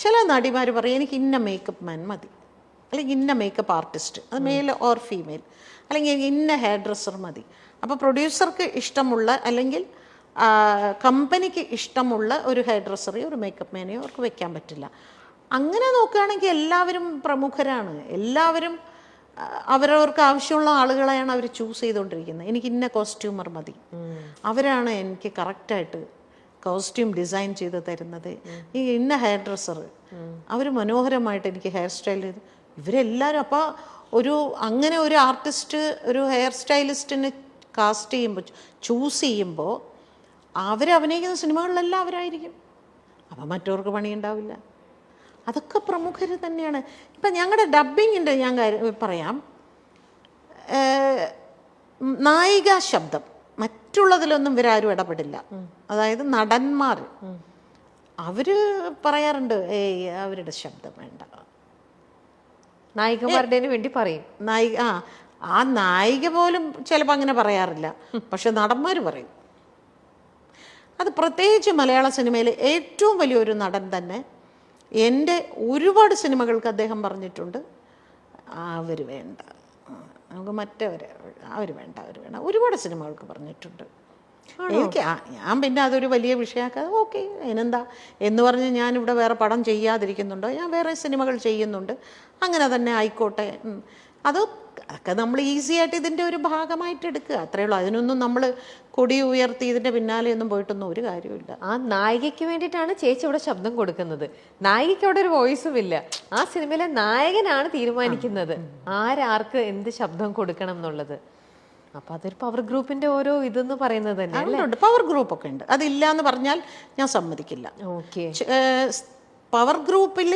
ചില നടിമാർ പറയും എനിക്ക് ഇന്ന മേക്കപ്പ് മാൻ മതി, അല്ലെങ്കിൽ ഇന്ന മേക്കപ്പ് ആർട്ടിസ്റ്റ്, അത് മെയിൽ ഓർ ഫീമെയിൽ, അല്ലെങ്കിൽ ഇന്ന ഹെയർ ഡ്രസ്സർ മതി. അപ്പോൾ പ്രൊഡ്യൂസർക്ക് ഇഷ്ടമുള്ള അല്ലെങ്കിൽ കമ്പനിക്ക് ഇഷ്ടമുള്ള ഒരു ഹെയർ ഡ്രസ്സറെയോ ഒരു മേക്കപ്പ് മാനെയോ അവർക്ക് വെക്കാൻ പറ്റില്ല. അങ്ങനെ നോക്കുകയാണെങ്കിൽ എല്ലാവരും പ്രമുഖരാണ്, എല്ലാവരും അവരവർക്ക് ആവശ്യമുള്ള ആളുകളെയാണ് അവർ ചൂസ് ചെയ്തുകൊണ്ടിരിക്കുന്നത്. എനിക്ക് ഇന്ന കോസ്റ്റ്യൂമർ മതി, അവരാണ് എനിക്ക് കറക്റ്റായിട്ട് കോസ്റ്റ്യൂം ഡിസൈൻ ചെയ്ത് തരുന്നത്. ഈ ഇന്ന ഹെയർ ഡ്രസ്സർ അവർ മനോഹരമായിട്ട് എനിക്ക് ഹെയർ സ്റ്റൈൽ ചെയ്ത്, ഇവരെല്ലാവരും. അപ്പോൾ അങ്ങനെ ഒരു ആർട്ടിസ്റ്റ് ഒരു ഹെയർ സ്റ്റൈലിസ്റ്റിനെ കാസ്റ്റ് ചെയ്യുമ്പോൾ ചൂസ് ചെയ്യുമ്പോൾ അവരഭിനയിക്കുന്ന സിനിമകളിലെല്ലാം അവരായിരിക്കും. അപ്പം മറ്റവർക്ക് പണിയുണ്ടാവില്ല. അതൊക്കെ പ്രമുഖർ തന്നെയാണ്. ഇപ്പം ഞങ്ങളുടെ ഡബ്ബിങ്ങിൻ്റെ ഞാൻ പറയാം, നായിക ശബ്ദം മറ്റുള്ളതിലൊന്നും ഇവരാരും ഇടപെടില്ല. അതായത് നടന്മാർ അവർ പറയാറുണ്ട്, അവരുടെ ശബ്ദം വേണ്ട, നായികമാരുടെ വേണ്ടി പറയും. ആ നായിക പോലും ചിലപ്പോൾ അങ്ങനെ പറയാറില്ല, പക്ഷെ നടന്മാർ പറയും. അത് പ്രത്യേകിച്ച് മലയാള സിനിമയിലെ ഏറ്റവും വലിയൊരു നടൻ തന്നെ എൻ്റെ ഒരുപാട് സിനിമകൾക്ക് അദ്ദേഹം പറഞ്ഞിട്ടുണ്ട്, അവർ വേണ്ട, നമുക്ക് അവർ വേണ്ട. ഒരുപാട് സിനിമകൾക്ക് പറഞ്ഞിട്ടുണ്ട്. എനിക്ക് ഞാൻ പിന്നെ അതൊരു വലിയ വിഷയമാക്കാതെ ഓക്കെ അതിനെന്താ എന്ന് പറഞ്ഞ് ഞാനിവിടെ വേറെ പടം ചെയ്യാതിരിക്കുന്നുണ്ടോ, ഞാൻ വേറെ സിനിമകൾ ചെയ്യുന്നുണ്ട്, അങ്ങനെ തന്നെ ആയിക്കോട്ടെ. അതൊക്കെ നമ്മൾ ഈസി ആയിട്ട് ഇതിൻ്റെ ഒരു ഭാഗമായിട്ട് എടുക്കുക, അത്രയേ ഉള്ളൂ. അതിനൊന്നും നമ്മൾ കൊടി ഉയർത്തി ഇതിൻ്റെ പിന്നാലെയൊന്നും പോയിട്ടൊന്നും ഒരു കാര്യമില്ല. ആ നായികയ്ക്ക് വേണ്ടിയിട്ടാണ് ചേച്ചി ഇവിടെ ശബ്ദം കൊടുക്കുന്നത്. നായികയ്ക്ക് അവിടെ ഒരു വോയിസും ഇല്ല. ആ സിനിമയിലെ നായകനാണ് തീരുമാനിക്കുന്നത് ആരാർക്ക് എന്ത് ശബ്ദം കൊടുക്കണം എന്നുള്ളത്. അപ്പൊ അതൊരു പവർ ഗ്രൂപ്പിന്റെ ഓരോ ഇതെന്ന് പറയുന്നത് തന്നെ പവർ ഗ്രൂപ്പ് ഒക്കെ ഉണ്ട്. അതില്ല എന്ന് പറഞ്ഞാൽ ഞാൻ സമ്മതിക്കില്ല. ഓക്കെ, പവർ ഗ്രൂപ്പിൽ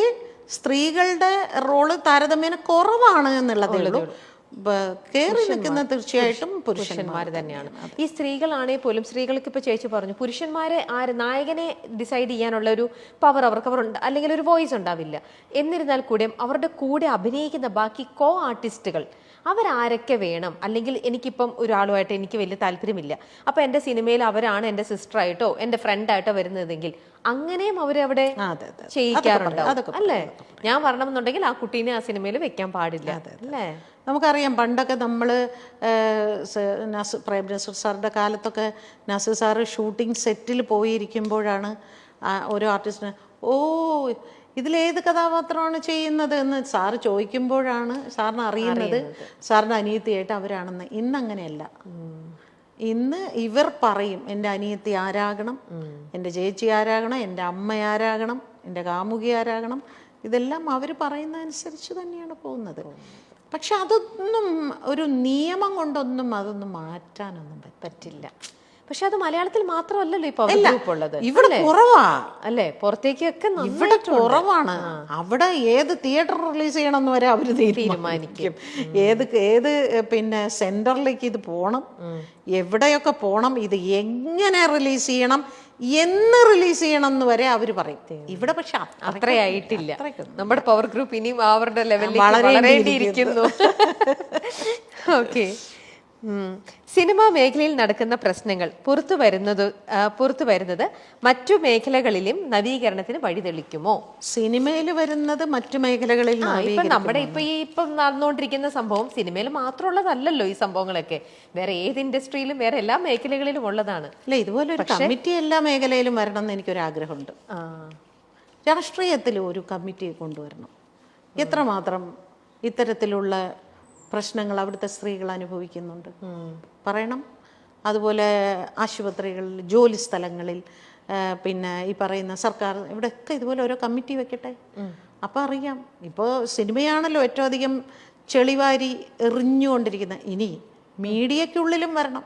സ്ത്രീകളുടെ റോള് താരതമ്യേന കുറവാണ് എന്നുള്ളതേ ഉള്ളൂ. കയറി നിൽക്കുന്ന തീർച്ചയായിട്ടും പുരുഷന്മാർ തന്നെയാണ്. ഈ സ്ത്രീകളാണെങ്കിൽ പോലും, സ്ത്രീകൾക്ക് ഇപ്പൊ ചേച്ചി പറഞ്ഞു, പുരുഷന്മാരെ നായകനെ ഡിസൈഡ് ചെയ്യാനുള്ള ഒരു പവർ അവർക്ക് അല്ലെങ്കിൽ ഒരു വോയിസ് ഉണ്ടാവില്ല. എന്നിരുന്നാൽ കൂടെ അവരുടെ കൂടെ അഭിനയിക്കുന്ന ബാക്കി കോ ആർട്ടിസ്റ്റുകൾ അവരാരൊക്കെ വേണം, അല്ലെങ്കിൽ എനിക്കിപ്പം ഒരാളുമായിട്ട് എനിക്ക് വലിയ താല്പര്യമില്ല, അപ്പൊ എൻ്റെ സിനിമയിൽ അവരാണ് എൻ്റെ സിസ്റ്ററായിട്ടോ എൻ്റെ ഫ്രണ്ടായിട്ടോ വരുന്നതെങ്കിൽ അങ്ങനെയും അവരവിടെ ചെയ്യിക്കാറുണ്ടോ അല്ലേ? ഞാൻ വരണമെന്നുണ്ടെങ്കിൽ ആ കുട്ടീനെ ആ സിനിമയിൽ വെക്കാൻ പാടില്ല അല്ലേ? നമുക്കറിയാം പണ്ടൊക്കെ നമ്മൾ പ്രേം നസീർ സാറിൻ്റെ കാലത്തൊക്കെ നസീർ സാറ് ഷൂട്ടിംഗ് സെറ്റിൽ പോയിരിക്കുമ്പോഴാണ് ഓരോ ആർട്ടിസ്റ്റിന് ഇതിലേത് കഥാപാത്രമാണ് ചെയ്യുന്നത് എന്ന് സാറ് ചോദിക്കുമ്പോഴാണ് സാറിന് അറിയുന്നത് സാറിൻ്റെ അനിയത്തിയായിട്ട് അവരാണെന്ന്. ഇന്നങ്ങനെയല്ല. ഇന്ന് ഇവർ പറയും എൻ്റെ അനിയത്തി ആരാകണം, എൻ്റെ ചേച്ചി ആരാകണം, എൻ്റെ അമ്മ ആരാകണം, എൻ്റെ കാമുകി ആരാകണം, ഇതെല്ലാം അവർ പറയുന്ന അനുസരിച്ച് തന്നെയാണ് പോകുന്നത്. പക്ഷെ അതൊന്നും ഒരു നിയമം കൊണ്ടൊന്നും അതൊന്നും മാറ്റാനൊന്നും പറ്റില്ല. പക്ഷെ അത് മലയാളത്തിൽ മാത്രമല്ലല്ലോ ഇപ്പൊ ഉള്ളത്, ഇവിടെ കുറവാ അല്ലേ? പുറത്തേക്കൊക്കെ ഇവിടെ കുറവാണ്. അവിടെ ഏത് തിയേറ്റർ റിലീസ് ചെയ്യണമെന്ന് വരെ അവർ തീരുമാനിക്കും. ഏത് പിന്നെ സെന്ററിലേക്ക് ഇത് പോണം, എവിടെയൊക്കെ പോണം, ഇത് എങ്ങനെ റിലീസ് ചെയ്യണം, എന്ന് റിലീസ് ചെയ്യണം എന്ന് വരെ അവർ പറയും. ഇവിടെ പക്ഷെ അത്രയായിട്ടില്ല. നമ്മുടെ പവർ ഗ്രൂപ്പ് ഇനിയും അവരുടെ ലെവലിൽ വളരേണ്ടിയിരിക്കുന്നു. ഓക്കെ, സിനിമാ മേഖലയിൽ നടക്കുന്ന പ്രശ്നങ്ങൾ പുറത്തു വരുന്നത് മറ്റു മേഖലകളിലും നവീകരണത്തിന് വഴിതെളിക്കുമോ? സിനിമയിൽ വരുന്നത് മറ്റു മേഖലകളിൽ നമ്മുടെ ഇപ്പം നടന്നുകൊണ്ടിരിക്കുന്ന സംഭവം സിനിമയിൽ മാത്രമുള്ളതല്ലല്ലോ. ഈ സംഭവങ്ങളൊക്കെ വേറെ ഏത് ഇൻഡസ്ട്രിയിലും വേറെ എല്ലാ മേഖലകളിലും ഉള്ളതാണ്. അല്ല, ഇതുപോലെ ഒരു കമ്മിറ്റി എല്ലാ മേഖലയിലും വരണം എന്ന് എനിക്കൊരാഗ്രഹമുണ്ട്. രാഷ്ട്രീയത്തിൽ ഒരു കമ്മിറ്റി കൊണ്ടുവരണം. എത്രമാത്രം ഇത്തരത്തിലുള്ള പ്രശ്നങ്ങൾ അവിടുത്തെ സ്ത്രീകൾ അനുഭവിക്കുന്നുണ്ട് പറയണം. അതുപോലെ ആശുപത്രികളിൽ, ജോലി സ്ഥലങ്ങളിൽ, പിന്നെ ഈ പറയുന്ന സർക്കാർ, ഇവിടെയൊക്കെ ഇതുപോലെ ഓരോ കമ്മിറ്റി വെക്കട്ടെ. അപ്പം അറിയാം. ഇപ്പോൾ സിനിമയാണല്ലോ ഏറ്റവും അധികം ചെളിവാരി എറിഞ്ഞുകൊണ്ടിരിക്കുന്നത്. ഇനി മീഡിയയ്ക്കുള്ളിലും വരണം.